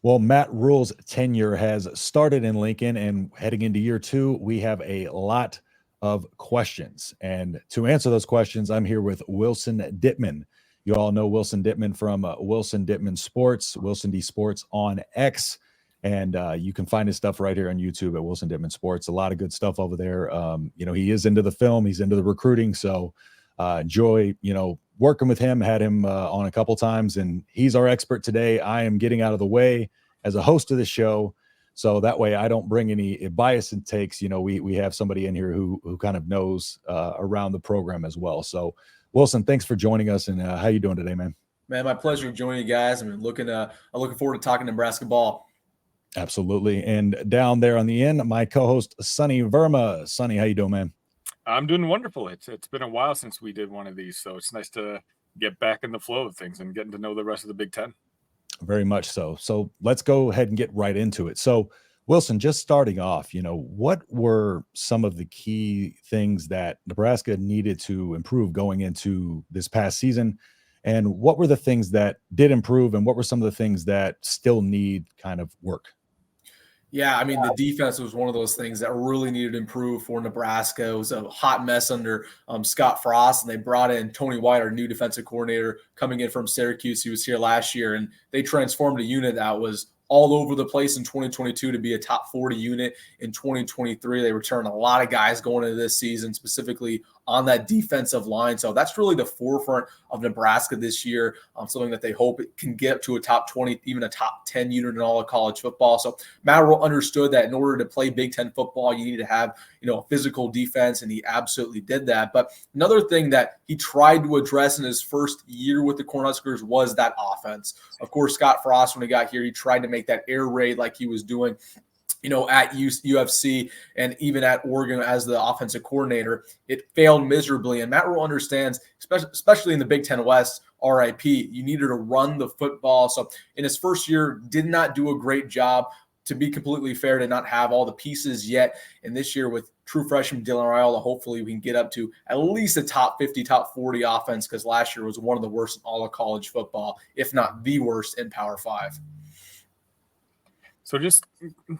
Well, Matt Rhule's tenure has started in Lincoln, and heading into year two, we have a lot of questions. And to answer those questions, I'm here with Wilson Dittman. You all know Wilson Dittman from Wilson Dittman Sports, Wilson D Sports on X. And you can find his stuff right here on YouTube at Wilson Dittman Sports. A lot of good stuff over there. He is into the film, he's into the recruiting. So enjoy, working with him. Had him on a couple times, and he's our expert today. I am getting out of the way as a host of the show, so that way I don't bring any bias and takes. We have somebody in here who kind of knows around the program as well. So Wilson, thanks for joining us, and how you doing today, man? Man, my pleasure joining you guys. I'm looking forward to talking Nebraska ball. Absolutely. And down there on the end, my co-host Sonny Verma. Sonny, how you doing, man? I'm doing wonderful. It's been a while since we did one of these, so it's nice to get back in the flow of things and getting to know the rest of the Big Ten. Very much so. So let's go ahead and get right into it. So Wilson, just starting off, what were some of the key things that Nebraska needed to improve going into this past season? And what were the things that did improve, and what were some of the things that still need kind of work? Yeah, I mean, the defense was one of those things that really needed to improve for Nebraska. It was a hot mess under Scott Frost, and they brought in Tony White, our new defensive coordinator, coming in from Syracuse. He was here last year, and they transformed a unit that was all over the place in 2022 to be a top 40 unit in 2023. They returned a lot of guys going into this season, specifically on that defensive line. So that's really the forefront of Nebraska this year, something that they hope it can get to a top 20, even a top 10 unit in all of college football. So Matt Rhule understood that in order to play Big Ten football, you need to have, a physical defense, and he absolutely did that. But another thing that he tried to address in his first year with the Cornhuskers was that offense. Of course, Scott Frost, when he got here, he tried to make that air raid like he was doing at UFC and even at Oregon as the offensive coordinator. It failed miserably. And Matt Rhule understands, especially in the Big Ten West, RIP, you needed to run the football. So in his first year, did not do a great job. To be completely fair, to not have all the pieces yet. And this year with true freshman Dylan Raiola, hopefully we can get up to at least a top 50, top 40 offense, because last year was one of the worst in all of college football, if not the worst in Power 5. So just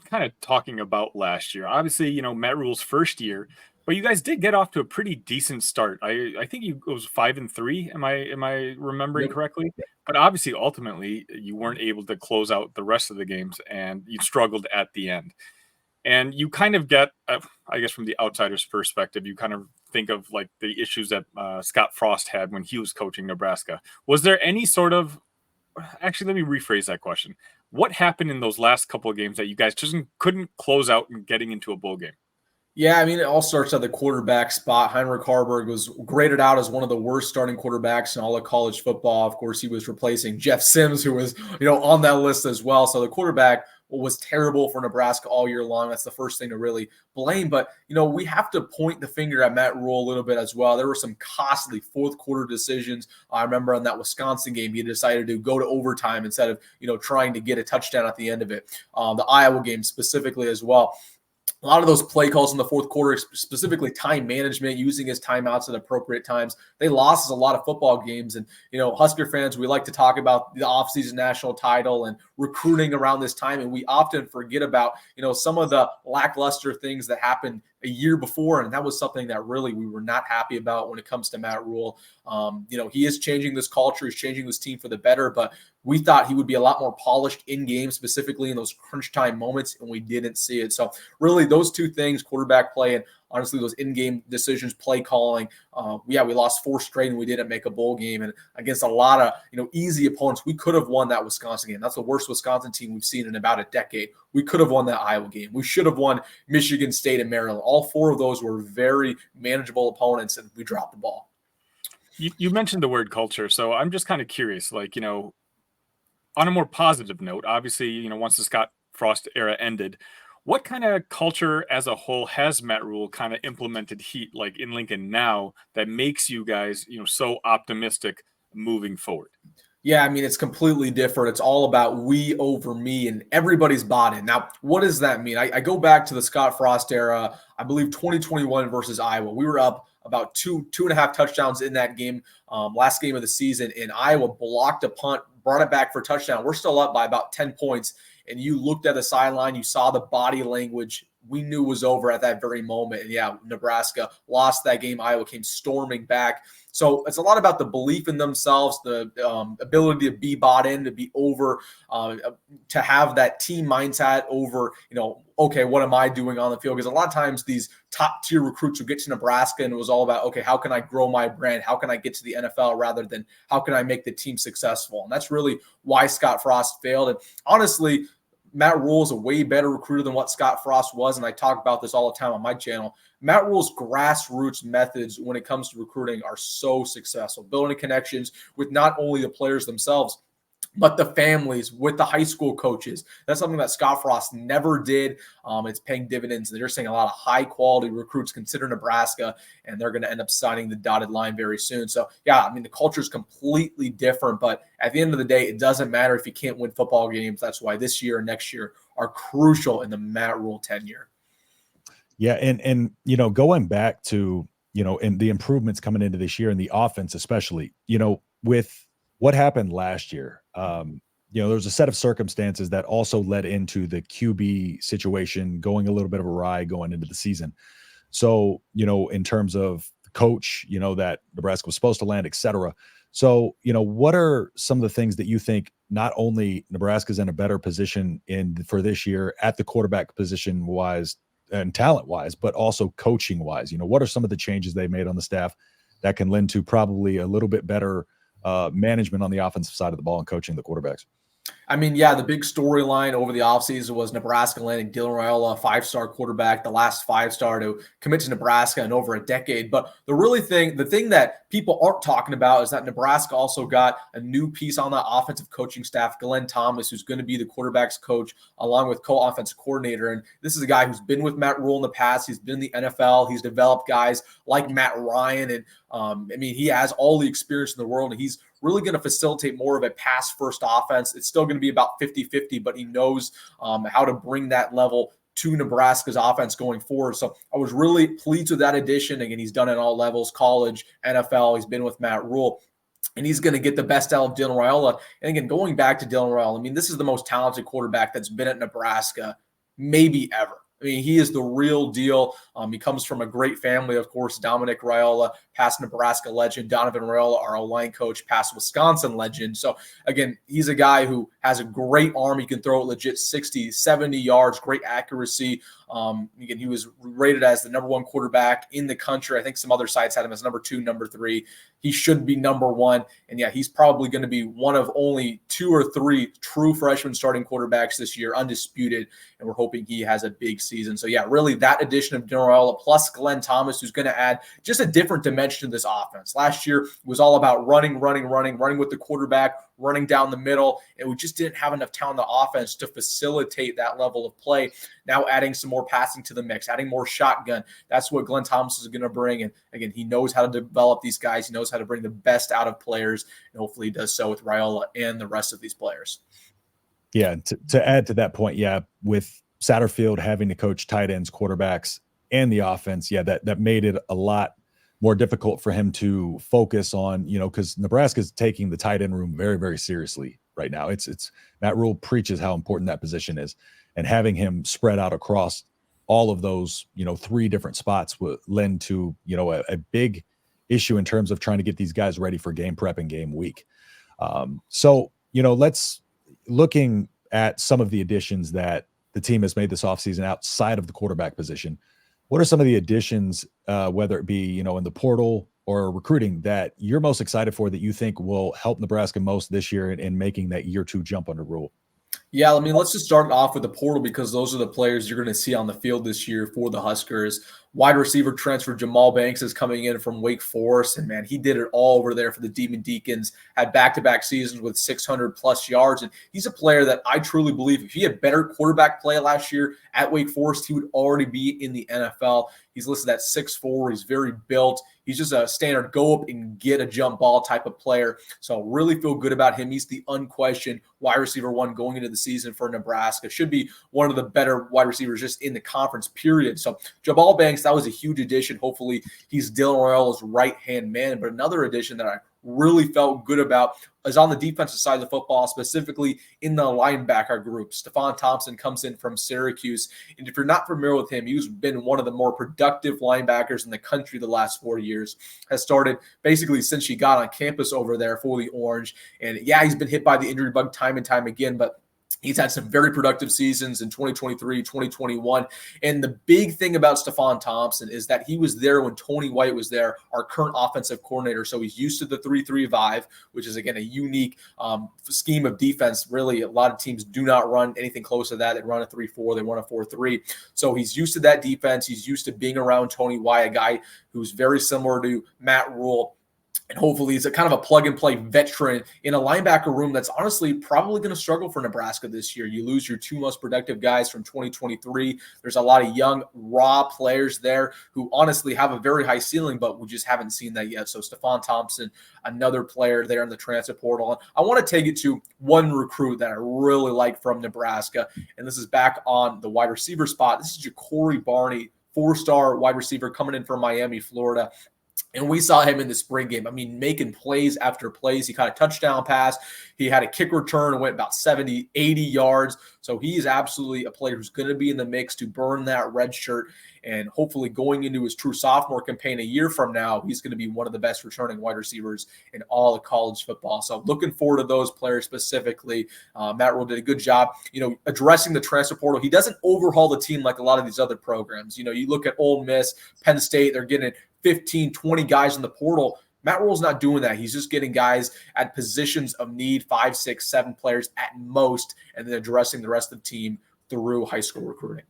kind of talking about last year, obviously, Matt Rhule's first year, but you guys did get off to a pretty decent start. I think it was 5-3. Am I remembering correctly? But obviously, ultimately, you weren't able to close out the rest of the games, and you struggled at the end. And you kind of get, I guess, from the outsider's perspective, you kind of think of like the issues that Scott Frost had when he was coaching Nebraska. Was there any sort of, actually, let me rephrase that question. What happened in those last couple of games that you guys just couldn't close out and getting into a bowl game? Yeah, I mean, it all starts at the quarterback spot. Heinrich Haarberg was graded out as one of the worst starting quarterbacks in all of college football. Of course, he was replacing Jeff Sims, who was, on that list as well. So the quarterback was terrible for Nebraska all year long. That's the first thing to really blame. But, we have to point the finger at Matt Rhule a little bit as well. There were some costly fourth quarter decisions. I remember on that Wisconsin game, he decided to go to overtime instead of, trying to get a touchdown at the end of it. The Iowa game specifically as well. A lot of those play calls in the fourth quarter, specifically time management, using his timeouts at appropriate times, they lost us a lot of football games. And, Husker fans, we like to talk about the offseason national title and recruiting around this time. And we often forget about, some of the lackluster things that happened a year before. And that was something that really we were not happy about when it comes to Matt Rhule. He is changing this culture. He's changing this team for the better, but we thought he would be a lot more polished in game, specifically in those crunch time moments, and we didn't see it. So really those two things, quarterback play and honestly those in-game decisions, play calling, we lost 4 straight and we didn't make a bowl game. And against a lot of, easy opponents, we could have won that Wisconsin game. That's the worst Wisconsin team we've seen in about a decade. We could have won that Iowa game. We should have won Michigan State and Maryland. All 4 of those were very manageable opponents, and we dropped the ball. You mentioned the word culture, so I'm just kind of curious, on a more positive note, obviously, once the Scott Frost era ended, what kind of culture as a whole has Matt Rhule kind of implemented in Lincoln now that makes you guys, so optimistic moving forward? Yeah, I mean, it's completely different. It's all about we over me, and everybody's bought in. Now, what does that mean? I go back to the Scott Frost era, I believe 2021 versus Iowa. We were up about two and a half touchdowns in that game, last game of the season, and Iowa blocked a punt brought it back for a touchdown. We're still up by about 10 points. And you looked at the sideline, you saw the body language. We knew it was over at that very moment. And yeah, Nebraska lost that game. Iowa came storming back. So it's a lot about the belief in themselves, the ability to be bought in, to be over, to have that team mindset over, okay, what am I doing on the field? Because a lot of times these top tier recruits will get to Nebraska and it was all about, okay, how can I grow my brand? How can I get to the NFL rather than how can I make the team successful? And that's really why Scott Frost failed. And honestly, Matt Rhule is a way better recruiter than what Scott Frost was, and I talk about this all the time on my channel. Matt Rhule's grassroots methods when it comes to recruiting are so successful, building connections with not only the players themselves, but the families, with the high school coaches. That's something that Scott Frost never did. It's paying dividends. They're seeing a lot of high-quality recruits consider Nebraska, and they're going to end up signing the dotted line very soon. So, yeah, I mean, the culture is completely different, but at the end of the day, it doesn't matter if you can't win football games. That's why this year and next year are crucial in the Matt Rhule tenure. Yeah, and going back to, and the improvements coming into this year and the offense especially, with what happened last year, there was a set of circumstances that also led into the QB situation going a little bit of awry going into the season. So, in terms of the coach, that Nebraska was supposed to land, et cetera. So, what are some of the things that you think not only Nebraska's in a better position for this year at the quarterback position wise and talent wise, but also coaching wise? What are some of the changes they made on the staff that can lend to probably a little bit better management on the offensive side of the ball and coaching the quarterbacks? I mean, yeah, the big storyline over the offseason was Nebraska landing Dylan Raiola, a 5-star quarterback, the last 5-star to commit to Nebraska in over a decade. But the thing that people aren't talking about is that Nebraska also got a new piece on that offensive coaching staff, Glenn Thomas, who's going to be the quarterback's coach along with co-offensive coordinator. And this is a guy who's been with Matt Rhule in the past. He's been in the NFL. He's developed guys like Matt Ryan. And he has all the experience in the world, and he's really going to facilitate more of a pass-first offense. It's still going to be about 50-50, but he knows how to bring that level to Nebraska's offense going forward. So I was really pleased with that addition. Again, he's done it at all levels, college, NFL. He's been with Matt Rhule. And he's going to get the best out of Dylan Raiola. And again, going back to Dylan Raiola, this is the most talented quarterback that's been at Nebraska maybe ever. He is the real deal. He comes from a great family, of course. Dominic Raiola, past Nebraska legend. Donovan Raiola, our O-line coach, past Wisconsin legend. So, again, he's a guy who has a great arm. He can throw it legit 60, 70 yards, great accuracy. Again, he was rated as the number 1 quarterback in the country. I think some other sites had him as number 2, number 3. He should be number 1. And, yeah, he's probably going to be one of only 2 or 3 true freshman starting quarterbacks this year, undisputed. And we're hoping he has a big season. So, yeah, really that addition of Dylan Raiola plus Glenn Thomas, who's going to add just a different dimension to this offense. Last year was all about running with the quarterback, running down the middle, and we just didn't have enough talent in the offense to facilitate that level of play. Now adding some more passing to the mix, adding more shotgun. That's what Glenn Thomas is going to bring. And again, he knows how to develop these guys. He knows how to bring the best out of players, and hopefully he does so with Raiola and the rest of these players. Yeah, to add to that point, with Satterfield having to coach tight ends, quarterbacks, and the offense, that made it a lot more difficult for him to focus on, because Nebraska's taking the tight end room very, very seriously right now. It's Matt Rhule preaches how important that position is, and having him spread out across all of those, 3 different spots would lend to, a big issue in terms of trying to get these guys ready for game prep and game week. So, let's looking at some of the additions that the team has made this offseason outside of the quarterback position. What are some of the additions, whether it be, in the portal or recruiting, that you're most excited for, that you think will help Nebraska most this year in making that year 2 jump under Rhule? Yeah, let's just start off with the portal, because those are the players you're going to see on the field this year for the Huskers. Wide receiver transfer Jamal Banks is coming in from Wake Forest, and man, he did it all over there for the Demon Deacons, had back-to-back seasons with 600-plus yards, and he's a player that I truly believe if he had better quarterback play last year at Wake Forest, he would already be in the NFL. He's listed at 6'4". He's very built. He's just a standard go up and get a jump ball type of player. So really feel good about him. He's the unquestioned wide receiver 1 going into the season for Nebraska. Should be one of the better wide receivers just in the conference, period. So Jamal Banks, that was a huge addition. Hopefully he's Dylan Raiola's right-hand man. But another addition that I really felt good about is on the defensive side of the football, specifically in the linebacker group. Stephon Thompson comes in from Syracuse. And if you're not familiar with him, he's been one of the more productive linebackers in the country the last 4 years. Has started basically since he got on campus over there for the Orange. And yeah, he's been hit by the injury bug time and time again, but he's had some very productive seasons in 2023, 2021. And the big thing about Stephon Thompson is that he was there when Tony White was there, our current offensive coordinator. So he's used to the 3-3-5, which is, again, a unique scheme of defense. Really, a lot of teams do not run anything close to that. They run a 3-4, they run a 4-3. So he's used to that defense. He's used to being around Tony White, a guy who's very similar to Matt Rhule. And hopefully he's a kind of a plug-and-play veteran in a linebacker room that's honestly probably going to struggle for Nebraska this year. You lose your two most productive guys from 2023. There's a lot of young, raw players there who honestly have a very high ceiling, but we just haven't seen that yet. So Stephon Thompson, another player there in the transfer portal. And I want to take it to one recruit that I really like from Nebraska, and this is back on the wide receiver spot. This is Ja'Cory Barney, 4-star wide receiver coming in from Miami, Florida. And we saw him in the spring game. I mean, making plays after plays. He caught a touchdown pass. He had a kick return and went about 70, 80 yards. So he's absolutely a player who's going to be in the mix to burn that red shirt. And hopefully going into his true sophomore campaign a year from now, he's going to be one of the best returning wide receivers in all of college football. So looking forward to those players specifically. Matt Rhule did a good job, addressing the transfer portal. He doesn't overhaul the team like a lot of these other programs. You look at Ole Miss, Penn State, they're getting 15, 20 guys in the portal. Matt Rhule's not doing that. He's just getting guys at positions of need, 5, 6, 7 players at most, and then addressing the rest of the team through high school recruiting.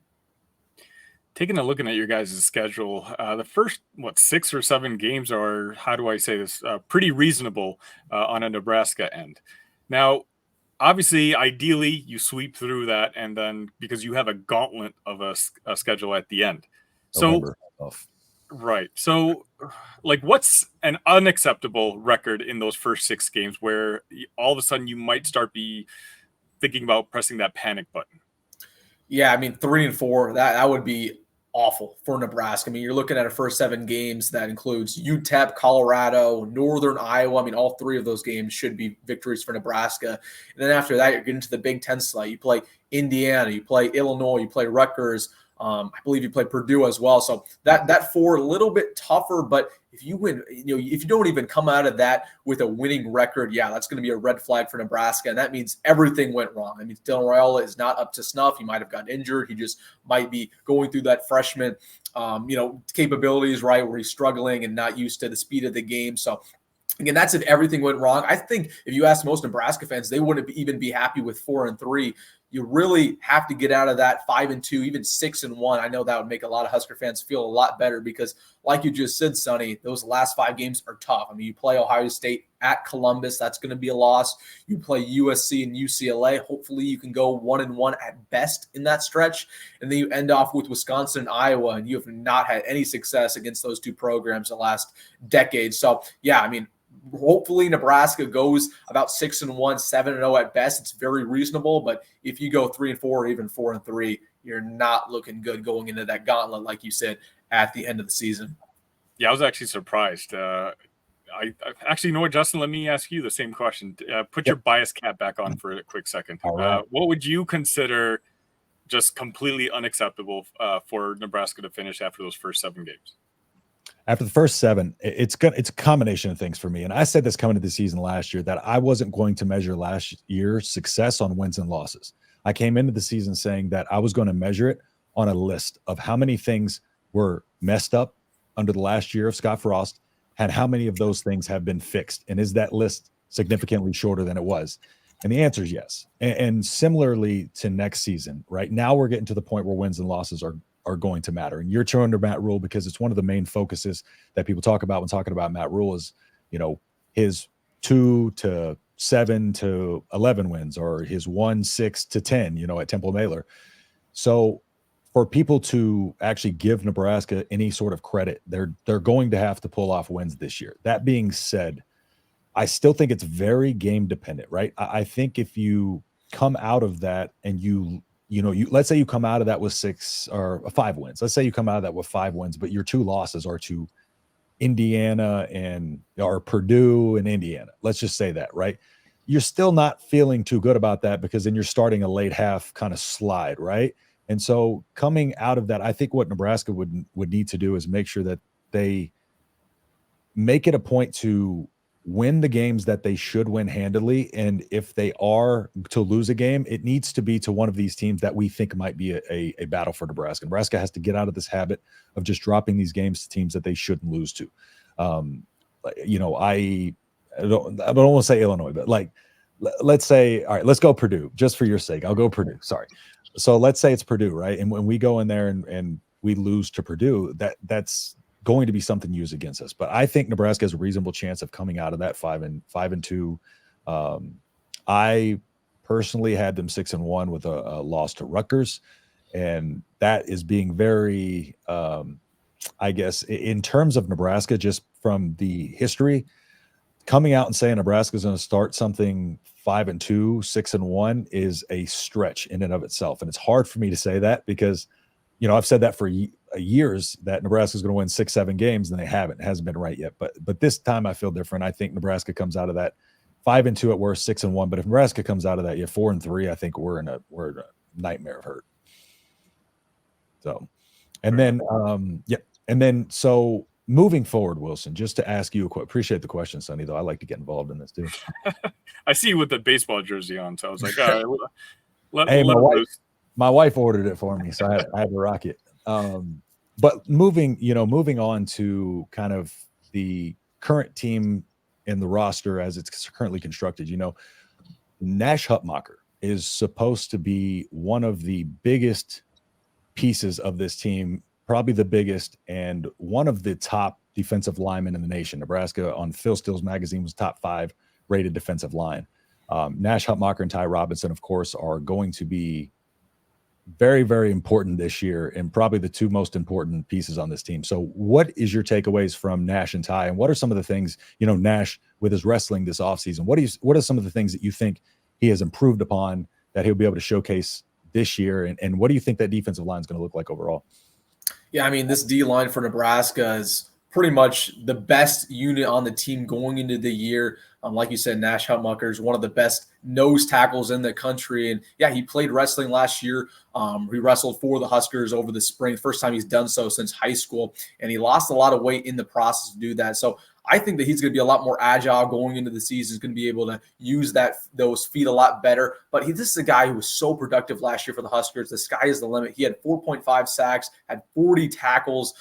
Taking a look at your guys' schedule, the first, 6 or 7 games are, how do I say this, pretty reasonable on a Nebraska end. Now, obviously, ideally, you sweep through that, and then because you have a gauntlet of a schedule at the end. So, right. So, what's an unacceptable record in those first 6 games where all of a sudden you might start be thinking about pressing that panic button? Yeah, 3-4, that would be awful for Nebraska. You're looking at a first 7 games that includes UTEP, Colorado, Northern Iowa. all 3 of those games should be victories for Nebraska. And then after that, you're getting to the Big Ten slate. You play Indiana, you play Illinois, you play Rutgers. I believe you play Purdue as well. So that 4 a little bit tougher, but if you win, if you don't even come out of that with a winning record, yeah, that's going to be a red flag for Nebraska. And that means everything went wrong. Dylan Raiola is not up to snuff. He might have gotten injured. He just might be going through that freshman, capabilities, right, where he's struggling and not used to the speed of the game. So again, that's if everything went wrong. I think if you ask most Nebraska fans, they wouldn't even be happy with 4-3. You really have to get out of that 5-2, even 6-1. I know that would make a lot of Husker fans feel a lot better because, like you just said, Sonny, those last 5 games are tough. You play Ohio State at Columbus. That's going to be a loss. You play USC and UCLA. Hopefully you can go 1-1 at best in that stretch. And then you end off with Wisconsin and Iowa, and you have not had any success against those 2 programs the last decade. So, yeah, hopefully Nebraska goes about 6-1, 7-0 at best. It's very reasonable, but if you go 3-4 or even 4-3, you're not looking good going into that gauntlet, like you said, at the end of the season. Yeah, I was actually surprised. I actually, you know what, Justin? Let me ask you the same question. Put your bias cap back on for a quick second. All right. What would you consider just completely unacceptable for Nebraska to finish after those first 7 games? After the first 7, it's a combination of things for me. And I said this coming into the season last year that I wasn't going to measure last year's success on wins and losses. I came into the season saying that I was going to measure it on a list of how many things were messed up under the last year of Scott Frost and how many of those things have been fixed. And is that list significantly shorter than it was? And the answer is yes. And similarly to next season, right now we're getting to the point where wins and losses are going to matter. And you're true under Matt Rhule because it's one of the main focuses that people talk about when talking about Matt Rhule is, his 2 to 7 to 11 wins or his 1-6 to 10, at Temple Mailer. So for people to actually give Nebraska any sort of credit, they're going to have to pull off wins this year. That being said, I still think it's very game dependent, right? I think if you come out of that and you let's say you come out of that with 6 or 5 wins. Let's say you come out of that with 5 wins, but your 2 losses are to Indiana or Purdue and Indiana. Let's just say that, right? You're still not feeling too good about that because then you're starting a late half kind of slide, right? And so coming out of that, I think what Nebraska would need to do is make sure that they make it a point to win the games that they should win handily. And if they are to lose a game, it needs to be to one of these teams that we think might be a battle for Nebraska. Nebraska has to get out of this habit of just dropping these games to teams that they shouldn't lose to. I don't want to say Illinois, but like, let's say, all right, let's go Purdue, just for your sake. I'll go Purdue. Sorry. So let's say it's Purdue, right? And when we go in there and we lose to Purdue, that's going to be something used against us. But I think Nebraska has a reasonable chance of coming out of that 5-2. I personally had them 6-1 with a loss to Rutgers, and that is being very, I guess, in terms of Nebraska, just from the history, coming out and saying Nebraska is going to start something 5-2, 6-1 is a stretch in and of itself. And it's hard for me to say that because, I've said that for years that Nebraska is going to win 6-7 games, and they haven't. It hasn't been right yet. But this time I feel different. I think Nebraska comes out of that 5-2 at worst, 6-1. But if Nebraska comes out of that, 4-3, I think we're in a nightmare of hurt. So, and then so moving forward, Wilson, just to ask you appreciate the question, Sonny, though I like to get involved in this too. I see you with the baseball jersey on, so I was like, all right, hey, my wife ordered it for me, so I had to rock it. But moving on to kind of the current team in the roster as it's currently constructed, Nash Hutmacher is supposed to be one of the biggest pieces of this team, probably the biggest, and one of the top defensive linemen in the nation. Nebraska on Phil Steele's magazine was top 5 rated defensive line. Nash Hutmacher and Ty Robinson, of course, are going to be very, very important this year and probably the 2 most important pieces on this team. So what is your takeaways from Nash and Ty? And what are some of the things, Nash with his wrestling this offseason, what are some of the things that you think he has improved upon that he'll be able to showcase this year? And what do you think that defensive line is going to look like overall? Yeah, I mean, this D-line for Nebraska is pretty much the best unit on the team going into the year. Like you said, Nash Hutmacher is one of the best nose tackles in the country. And yeah, he played wrestling last year. He wrestled for the Huskers over the spring, first time he's done so since high school. And he lost a lot of weight in the process to do that. So I think that he's going to be a lot more agile going into the season. He's going to be able to use those feet a lot better. But this is a guy who was so productive last year for the Huskers. The sky is the limit. He had 4.5 sacks, had 40 tackles.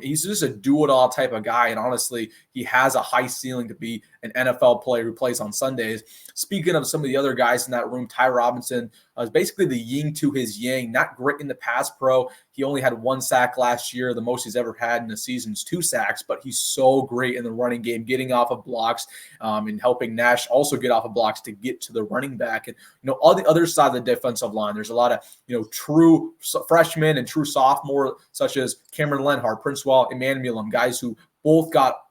He's just a do-it-all type of guy. And honestly, he has a high ceiling to be an NFL player who plays on Sundays. Speaking of some of the other guys in that room, Ty Robinson is basically the yin to his yang. Not great in the pass pro. He only had 1 sack last year. The most he's ever had in a season is 2 sacks, but he's so great in the running game, getting off of blocks and helping Nash also get off of blocks to get to the running back. And, on the other side of the defensive line, there's a lot of, true freshmen and true sophomore, such as Cameron Lenhart, Prince-Wall, Emmanuel, guys who both got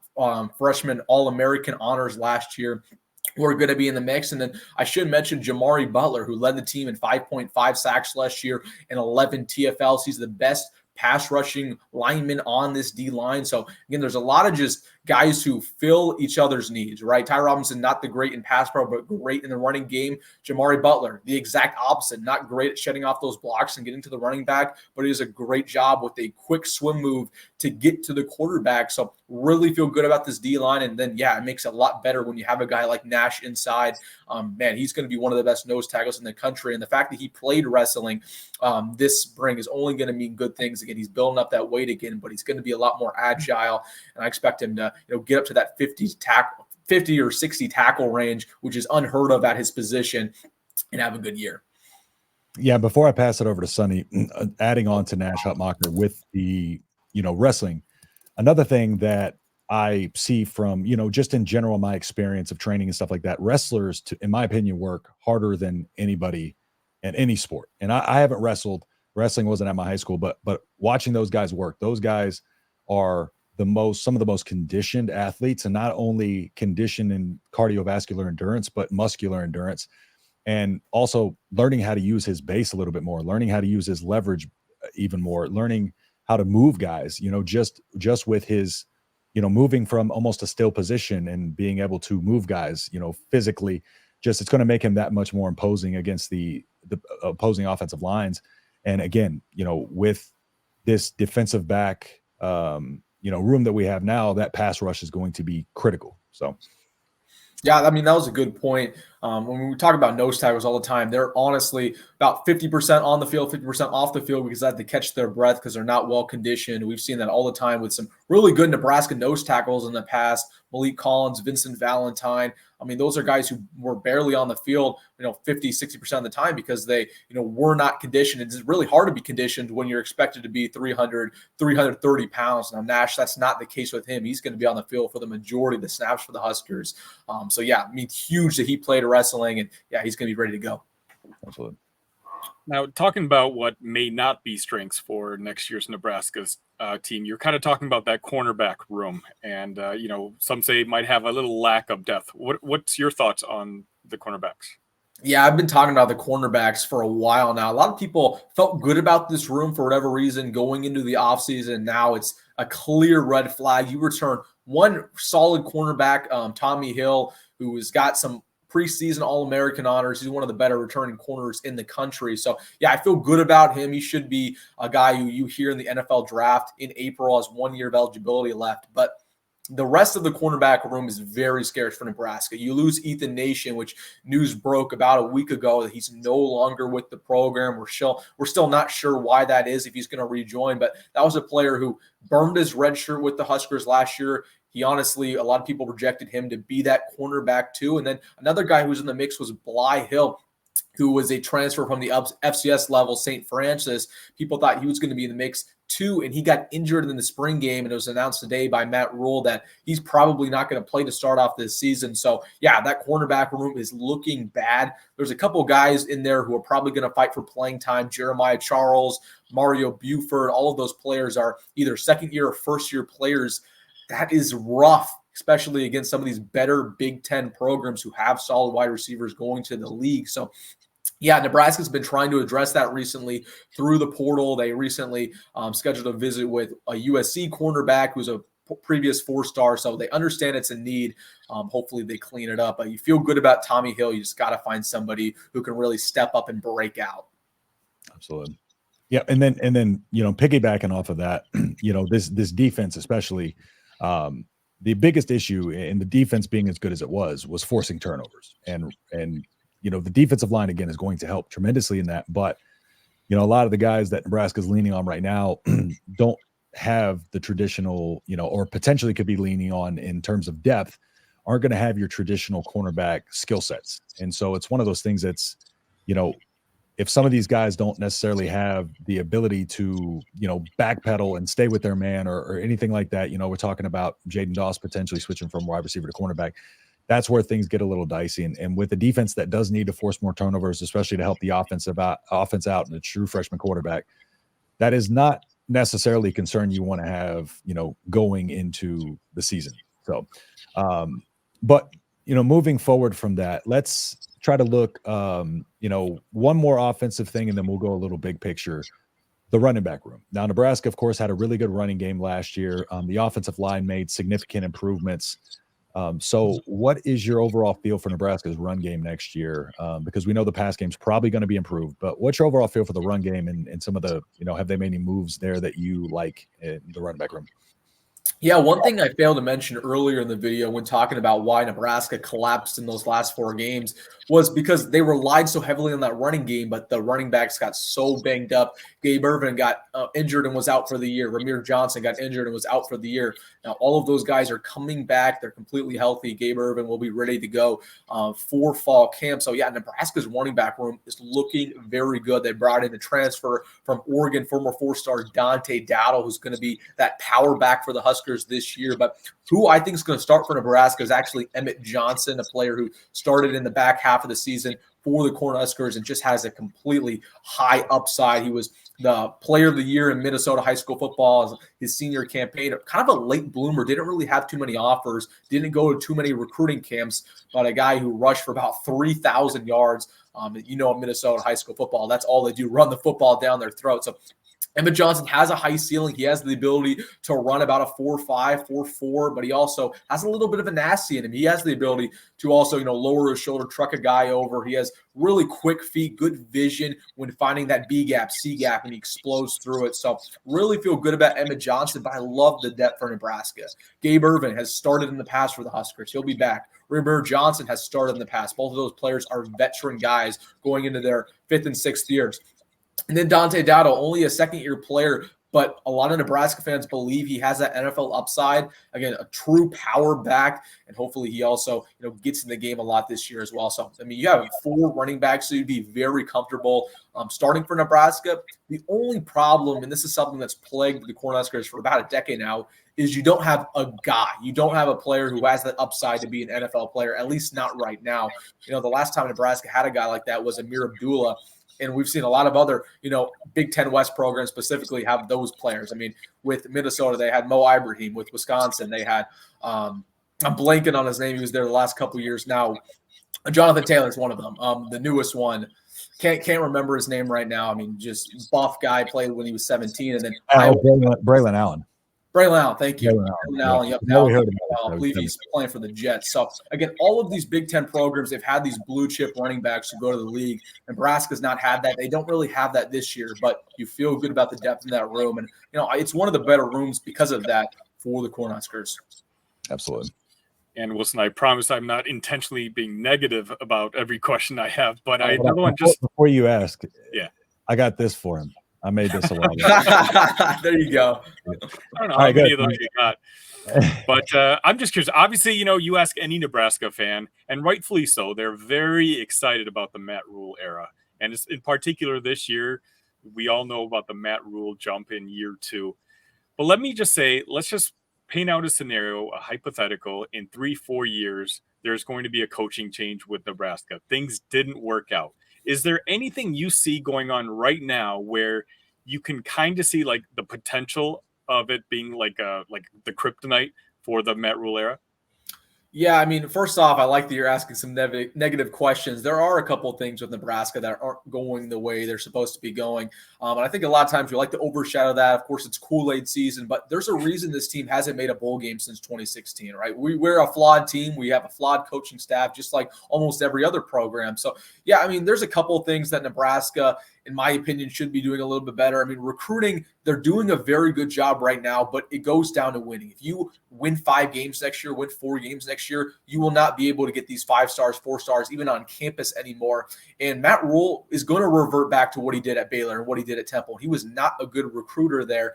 freshman All-American honors last year. We're going to be in the mix. And then I should mention Jamari Butler, who led the team in 5.5 sacks last year and 11 TFLs. He's the best pass rushing lineman on this D line. So again, there's a lot of just guys who fill each other's needs, right? Ty Robinson, not the great in pass pro, but great in the running game. Jamari Butler, the exact opposite, not great at shutting off those blocks and getting to the running back, but he does a great job with a quick swim move to get to the quarterback. So really feel good about this D line. And then, it makes it a lot better when you have a guy like Nash inside. Man, he's going to be one of the best nose tackles in the country. And the fact that he played wrestling this spring is only going to mean good things. Again, he's building up that weight again, but he's going to be a lot more agile. And I expect him to get up to that 50 or 60 tackle range, which is unheard of at his position, and have a good year. Yeah, before I pass it over to Sonny, adding on to Nash Hutmacher with the, wrestling, another thing that I see from, just in general, my experience of training and stuff like that, wrestlers, in my opinion, work harder than anybody in any sport. And I haven't wrestled. Wrestling wasn't at my high school, but watching those guys work, those guys are some of the most conditioned athletes, and not only conditioned in cardiovascular endurance, but muscular endurance. And also learning how to use his base a little bit more, learning how to use his leverage even more, learning how to move guys, just with his moving from almost a still position and being able to move guys, physically, just it's going to make him that much more imposing against the opposing offensive lines. And again, with this defensive back, room that we have now, that pass rush is going to be critical. So. Yeah, I mean, that was a good point. When we talk about nose tackles all the time, they're honestly about 50% on the field, 50% off the field because they have to catch their breath because they're not well conditioned. We've seen that all the time with some really good Nebraska nose tackles in the past. Malik Collins, Vincent Valentine. I mean, those are guys who were barely on the field, 50, 60% of the time because they, were not conditioned. It's really hard to be conditioned when you're expected to be 300, 330 pounds. Now, Nash, that's not the case with him. He's going to be on the field for the majority of the snaps for the Huskers. So, yeah, I mean, huge that he played wrestling, and, yeah, he's going to be ready to go. Absolutely. Now, talking about what may not be strengths for next year's Nebraska's team, you're kind of talking about that cornerback room, and some say it might have a little lack of depth. What's your thoughts on the cornerbacks? Yeah, I've been talking about the cornerbacks for a while now. A lot of people felt good about this room for whatever reason going into the offseason. Now it's a clear red flag. You return one solid cornerback, Tommy Hill, who has got some preseason All-American honors. He's one of the better returning corners in the country. So, yeah, I feel good about him. He should be a guy who you hear in the NFL draft in April has 1 year of eligibility left. But the rest of the cornerback room is very scarce for Nebraska. You lose Ethan Nation, which news broke about a week ago that he's no longer with the program. We're still not sure why that is, if he's going to rejoin. But that was a player who burned his red shirt with the Huskers last year. He honestly, a lot of people rejected him to be that cornerback too. And then another guy who was in the mix was Bly Hill, who was a transfer from the FCS level, St. Francis. People thought he was going to be in the mix too, and he got injured in the spring game, and it was announced today by Matt Rhule that he's probably not going to play to start off this season. So, yeah, that cornerback room is looking bad. There's a couple guys in there who are probably going to fight for playing time. Jeremiah Charles, Mario Buford, all of those players are either second-year or first-year players. That is rough, especially against some of these better Big Ten programs who have solid wide receivers going to the league. So, yeah, Nebraska's been trying to address that recently through the portal. They recently scheduled a visit with a USC cornerback who's a previous 4-star, so they understand it's a need. Hopefully they clean it up. But you feel good about Tommy Hill. You just got to find somebody who can really step up and break out. Absolutely. Yeah, and then piggybacking off of that, this defense especially, the biggest issue in the defense being as good as it was forcing turnovers. And the defensive line, again, is going to help tremendously in that. But, a lot of the guys that Nebraska's leaning on right now don't have the traditional, or potentially could be leaning on in terms of depth, aren't going to have your traditional cornerback skill sets. And so it's one of those things that's, if some of these guys don't necessarily have the ability to, backpedal and stay with their man or anything like that, we're talking about Jaden Doss potentially switching from wide receiver to cornerback. That's where things get a little dicey. And with a defense that does need to force more turnovers, especially to help the offense out and a true freshman quarterback, that is not necessarily a concern you want to have, going into the season. So, but, moving forward from that, let's try to look, one more offensive thing, and then we'll go a little big picture. The running back room. Now, Nebraska, of course, had a really good running game last year. The offensive line made significant improvements. So what is your overall feel for Nebraska's run game next year? Because we know the pass game's probably going to be improved, but what's your overall feel for the run game and some of the, have they made any moves there that you like in the running back room? Yeah, one thing I failed to mention earlier in the video when talking about why Nebraska collapsed in those last 4 games was because they relied so heavily on that running game, but the running backs got so banged up. Gabe Ervin got injured and was out for the year. Ramir Johnson got injured and was out for the year. Now, all of those guys are coming back. They're completely healthy. Gabe Ervin will be ready to go for fall camp. So, yeah, Nebraska's running back room is looking very good. They brought in the transfer from Oregon, former 4-star Dante Dowdle, who's going to be that power back for the Huskers this year. But who I think is going to start for Nebraska is actually Emmett Johnson, a player who started in the back half of the season for the Cornhuskers and just has a completely high upside. He was the player of the year in Minnesota high school football as his senior campaign. Kind of a late bloomer, didn't really have too many offers, didn't go to too many recruiting camps, but a guy who rushed for about 3,000 yards. In Minnesota high school football, that's all they do, run the football down their throat. So Emmett Johnson has a high ceiling. He has the ability to run about a 4.5, 4.4, but he also has a little bit of a nasty in him. He has the ability to also, lower his shoulder, truck a guy over. He has really quick feet, good vision when finding that B gap, C gap, and he explodes through it. So really feel good about Emmett Johnson, but I love the depth for Nebraska. Gabe Ervin has started in the past for the Huskers. He'll be back. Ramir Johnson has started in the past. Both of those players are veteran guys going into their 5th and 6th years. And then Dante Dowdle, only a second-year player, but a lot of Nebraska fans believe he has that NFL upside. Again, a true power back, and hopefully he also, gets in the game a lot this year as well. So, you have 4 running backs, so you'd be very comfortable starting for Nebraska. The only problem, and this is something that's plagued the Cornhuskers for about a decade now, is you don't have a guy. You don't have a player who has that upside to be an NFL player, at least not right now. The last time Nebraska had a guy like that was Amir Abdullah. And we've seen a lot of other, Big Ten West programs specifically have those players. With Minnesota, they had Mo Ibrahim. With Wisconsin, they had I'm blanking on his name. He was there the last couple of years now. Jonathan Taylor's one of them. The newest one. Can't remember his name right now. Just buff guy, played when he was 17. And then Braylon Allen. Braylon Allen, thank you. Braylon Allen, yep. Now I believe he's playing for the Jets. So, again, all of these Big Ten programs, they've had these blue-chip running backs who go to the league. Nebraska's not had that. They don't really have that this year, but you feel good about the depth in that room. And, it's one of the better rooms because of that for the Cornhuskers. Absolutely. And Wilson, I promise I'm not intentionally being negative about every question I have, but I don't want just before you ask. Yeah, I got this for him. I made this a while ago. There you go. I don't know how many of those you got, but I'm just curious. Obviously, you ask any Nebraska fan, and rightfully so, they're very excited about the Matt Rhule era, and it's, in particular this year, we all know about the Matt Rhule jump in year 2. But let me just say, let's just paint out a scenario, a hypothetical. In 3-4 years, there's going to be a coaching change with Nebraska. Things didn't work out. Is there anything you see going on right now where you can kind of see like the potential of it being like the kryptonite for the Matt Rhule era? Yeah, first off, I like that you're asking some negative questions. There are a couple of things with Nebraska that aren't going the way they're supposed to be going. And I think a lot of times we like to overshadow that. Of course, it's Kool-Aid season, but there's a reason this team hasn't made a bowl game since 2016, right? We're a flawed team. We have a flawed coaching staff, just like almost every other program. So, yeah, there's a couple of things that Nebraska, in my opinion, should be doing a little bit better. Recruiting, they're doing a very good job right now, but it goes down to winning. If you win 5 games next year, win 4 games next year, you will not be able to get these 5 stars, 4 stars, even on campus anymore. And Matt Rhule is going to revert back to what he did at Baylor and what he did at Temple. He was not a good recruiter there.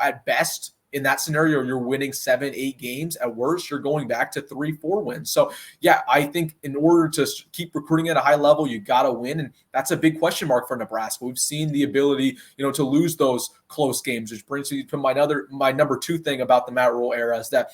At best, in that scenario, you're winning 7-8 games. At worst, you're going back to 3-4 wins. So, yeah, I think in order to keep recruiting at a high level, you got to win. And that's a big question mark for Nebraska. We've seen the ability, to lose those close games, which brings me to my number 2 thing about the Matt Rhule era is that,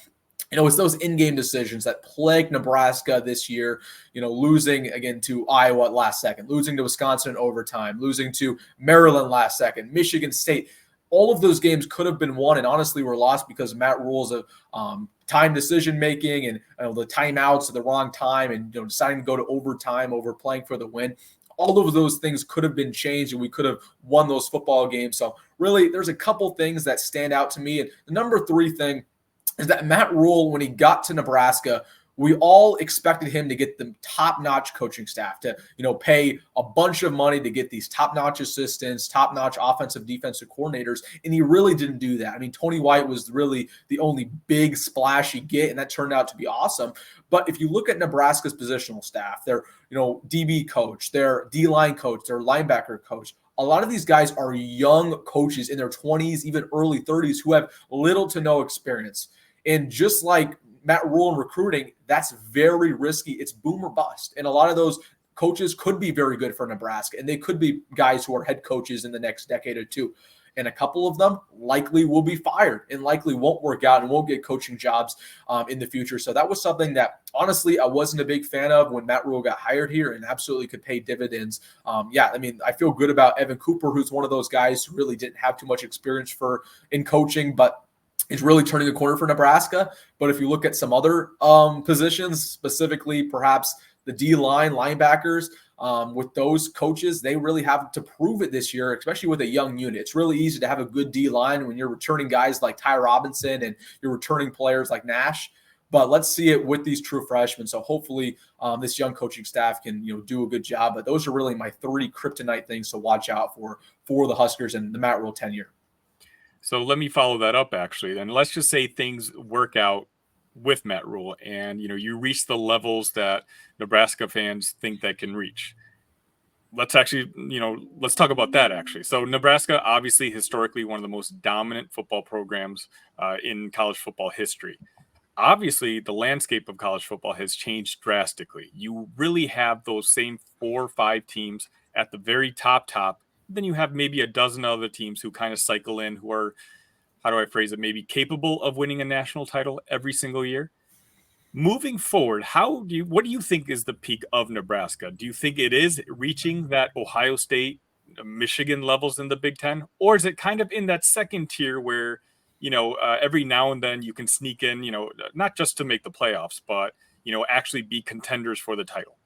it's those in-game decisions that plague Nebraska this year, losing again to Iowa at last second, losing to Wisconsin in overtime, losing to Maryland last second, Michigan State. All of those games could have been won and honestly were lost because Matt Rhule's time decision-making and the timeouts at the wrong time and deciding to go to overtime over playing for the win. All of those things could have been changed and we could have won those football games. So really, there's a couple things that stand out to me. And the number 3 thing is that Matt Rhule, when he got to Nebraska, we all expected him to get the top-notch coaching staff, to pay a bunch of money to get these top-notch assistants, top-notch offensive, defensive coordinators, and he really didn't do that. Tony White was really the only big splash you get, and that turned out to be awesome. But if you look at Nebraska's positional staff, their DB coach, their D-line coach, their linebacker coach, a lot of these guys are young coaches in their 20s, even early 30s, who have little to no experience. And just like Matt Rhule in recruiting, that's very risky. It's boom or bust. And a lot of those coaches could be very good for Nebraska, and they could be guys who are head coaches in the next decade or 2. And a couple of them likely will be fired and likely won't work out and won't get coaching jobs in the future. So that was something that, honestly, I wasn't a big fan of when Matt Rhule got hired here and absolutely could pay dividends. I feel good about Evan Cooper, who's one of those guys who really didn't have too much experience in coaching, but is really turning the corner for Nebraska. But if you look at some other positions, specifically perhaps the D-line, linebackers, with those coaches, they really have to prove it this year, especially with a young unit. It's really easy to have a good D-line when you're returning guys like Ty Robinson and you're returning players like Nash. But let's see it with these true freshmen. So hopefully this young coaching staff can do a good job. But those are really my 3 kryptonite things to watch out for the Huskers and the Matt Rhule tenure. So let me follow that up, actually. Then let's just say things work out with Matt Rhule and, you reach the levels that Nebraska fans think that can reach. Let's actually, let's talk about that, actually. So Nebraska, obviously, historically, one of the most dominant football programs in college football history. Obviously, the landscape of college football has changed drastically. You really have those same 4 or 5 teams at the very top. Then you have maybe a dozen other teams who kind of cycle in, who are, how do I phrase it, maybe capable of winning a national title every single year. Moving forward, what do you think is the peak of Nebraska? Do you think it is reaching that Ohio State, Michigan levels in the Big Ten? Or is it kind of in that second tier where every now and then you can sneak in, not just to make the playoffs, but, actually be contenders for the title?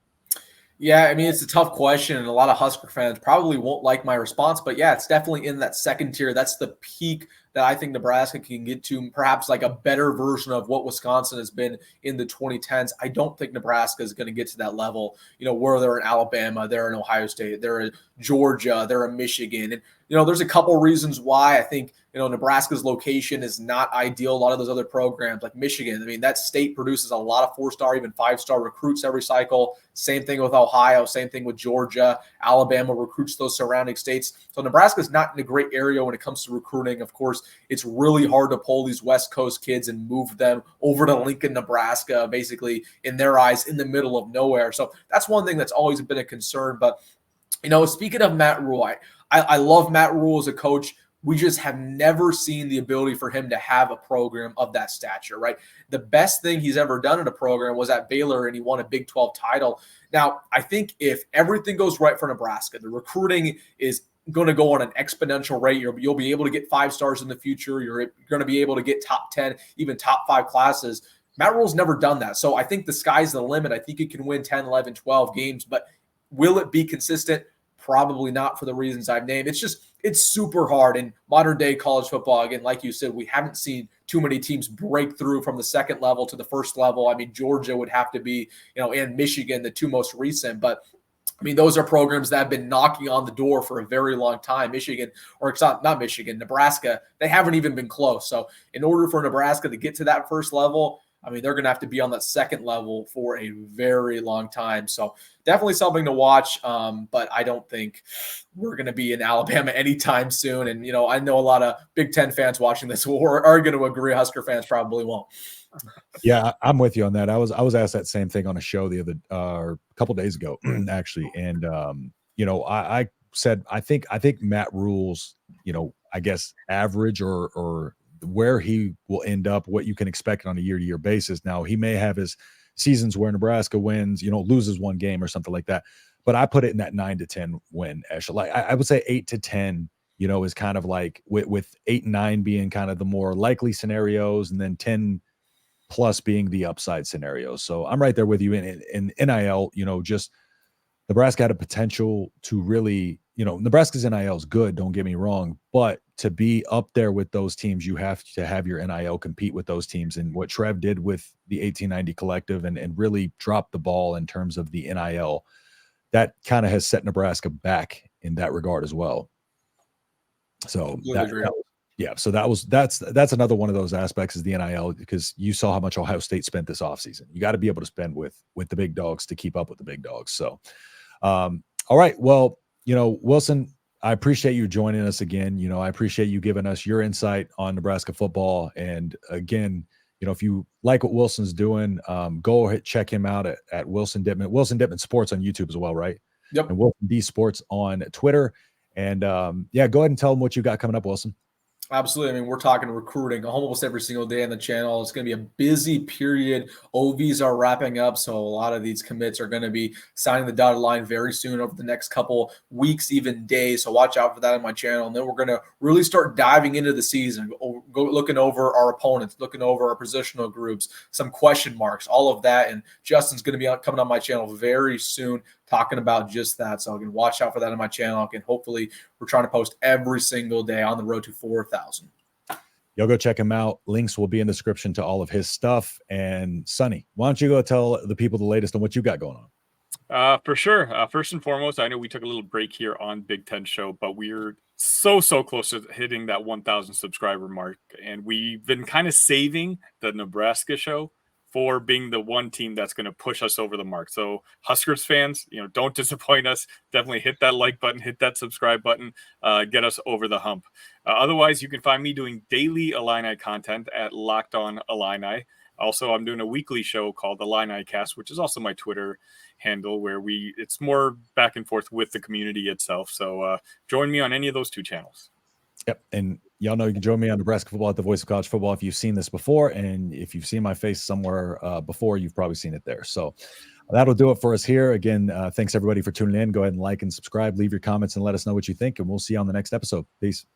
Yeah, I mean, it's a tough question, and a lot of Husker fans probably won't like my response, but yeah, it's definitely in that second tier. That's the peak that I think Nebraska can get to, perhaps like a better version of what Wisconsin has been in the 2010s. I don't think Nebraska is going to get to that level, where they're in Alabama, they're in Ohio State, they're in Georgia, they're in Michigan. And, there's a couple reasons why I think, Nebraska's location is not ideal. A lot of those other programs like Michigan, I mean, that state produces a lot of 4-star, even 5-star recruits every cycle. Same thing with Ohio, same thing with Georgia. Alabama recruits those surrounding states. So Nebraska's not in a great area when it comes to recruiting. Of course, it's really hard to pull these West Coast kids and move them over to Lincoln, Nebraska, basically in their eyes, in the middle of nowhere. So that's one thing that's always been a concern. But, speaking of Matt Rhule, I love Matt Rhule as a coach. We just have never seen the ability for him to have a program of that stature, right? The best thing he's ever done in a program was at Baylor, and he won a Big 12 title. Now, I think if everything goes right for Nebraska, the recruiting is going to go on an exponential rate. You'll be able to get 5 stars in the future. You're going to be able to get top 10, even top 5 classes. Matt Rhule's never done that. So I think the sky's the limit. I think he can win 10, 11, 12 games, but will it be consistent? Probably not, for the reasons I've named. It's super hard in modern day college football. Again, like you said, we haven't seen too many teams break through from the second level to the first level. I mean, Georgia would have to be, and Michigan, the 2 most recent, but I mean, those are programs that have been knocking on the door for a very long time. Michigan, or it's not Michigan, Nebraska, they haven't even been close. So in order for Nebraska to get to that first level, I mean, they're going to have to be on that second level for a very long time. So definitely something to watch. But I don't think we're going to be in Alabama anytime soon. And, I know a lot of Big Ten fans watching this are going to agree. Husker fans probably won't. Yeah, I'm with you on that. I was asked that same thing on a show the other a couple days ago, actually. And, I said, I think Matt Rhule's, I guess average or where he will end up, what you can expect on a year-to-year basis. Now, he may have his seasons where Nebraska wins, loses 1 game or something like that, but I put it in that 9 to 10 win echelon. Like I would say 8 to 10, is kind of like with 8 and 9 being kind of the more likely scenarios, and then 10 plus being the upside scenarios. So I'm right there with you in NIL. Just Nebraska had a potential to really, Nebraska's NIL is good, don't get me wrong, but to be up there with those teams, you have to have your NIL compete with those teams. And what Trev did with the 1890 collective and really dropped the ball in terms of the NIL, that kind of has set Nebraska back in that regard as well. So so that's another one of those aspects is the NIL, because you saw how much Ohio State spent this offseason. You got to be able to spend with the big dogs to keep up with the big dogs. So, all right. Well, Wilson, I appreciate you joining us again. I appreciate you giving us your insight on Nebraska football. And again, if you like what Wilson's doing, go ahead, check him out at Wilson Dittman. Wilson Dittman Sports on YouTube as well, right? Yep. And Wilson D Sports on Twitter. And go ahead and tell them what you got coming up, Wilson. Absolutely. I mean, we're talking recruiting almost every single day on the channel. It's going to be a busy period. OVs are wrapping up, so a lot of these commits are going to be signing the dotted line very soon over the next couple weeks, even days. So watch out for that on my channel. And then we're going to really start diving into the season, go looking over our opponents, looking over our positional groups, some question marks, all of that. And Justin's going to be coming on my channel very soon talking about just that. So again, watch out for that on my channel. Again, hopefully we're trying to post every single day on the road to 4,000. Y'all go check him out. Links will be in the description to all of his stuff. And Sonny, why don't you go tell the people the latest on what you got going on? For sure. First and foremost, I know we took a little break here on Big Ten Show, but we're so close to hitting that 1,000 subscriber mark. And we've been kind of saving the Nebraska show for being the one team that's going to push us over the mark. So Huskers fans, don't disappoint us. Definitely hit that like button, hit that subscribe button, get us over the hump. Otherwise, you can find me doing daily Illini content at Locked On Illini. Also, I'm doing a weekly show called the Illini Cast, which is also my Twitter handle, where it's more back and forth with the community itself. So join me on any of those two channels. Yep. And y'all know you can join me on Nebraska Football at the Voice of College Football if you've seen this before. And if you've seen my face somewhere before, you've probably seen it there. So that'll do it for us here. Again, thanks everybody for tuning in. Go ahead and like and subscribe, leave your comments and let us know what you think. And we'll see you on the next episode. Peace.